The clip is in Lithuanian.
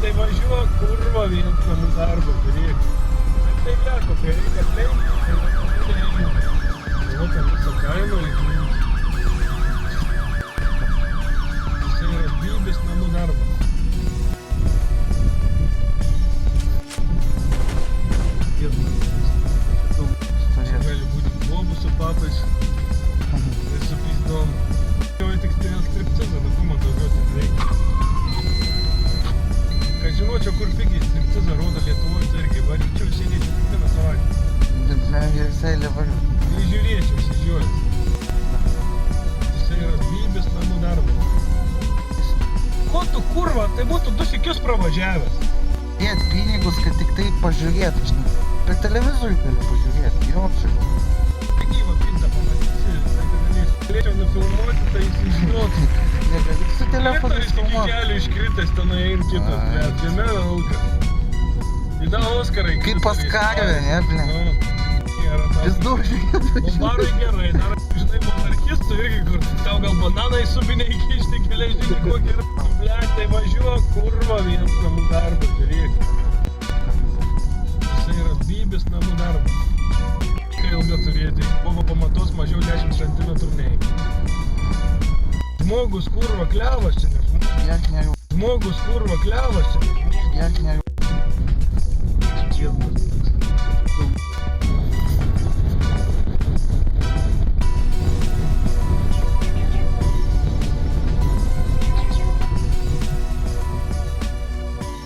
tai važiuok, kurva, viens namų darbą turėk. Bet tai leko, kai reikia atleidti, tai nežinau. O ten visą kaimą įžinyti. Jisai yra bybės namų darbas. Gali būti bobų su papais ir su pizdom. Jau tik stiliaus stripcizą, nu kuma daugiau tik reikia. Kad žinočiau, kur pigiai stripcizą rodo Lietuvoje, tai irgi varyčiau sėdėčiau kiekvieną savaitę. Visai nevariu. Nežiūrėčiau, sižiuojas. Jisai yra bybės namų darbas. Ko tu kurva, tai būtų 2 sykius pravažiavęs. Dėt pinigus, kad tik tai pažiūrėtų, žinai. Per televizorių gali pažiūrėti, jo čia. Gyvą pintą pamatysi, tai galės. Galėčiau nufilmuoti, tai jis žinotų. Negali su telefonu Iš filmuoti. kelio iškritęs tenai ir kitas, bet žemė auka. Įda Oskarai. Kaip pas karvę, ne, ble. Pizdu žiūrėtų. O barai gerai, dar, žinai, monarchistų irgi, kur tau gal bananai subiniai kišti geležinį kokį yra. Blet, tai važiuok, kurva, viens namų darbą, žiūrėk. Jisai yra bybės namų darbas. Kai ilga turėti, buvo pamatos mažiau 10 cm neik. Žmogus kurva klevas čia, ne žmogus. Gerk neriu. Žmogus kurva klevas čia, ne žmogus. Gerk neriu. Čiesmas.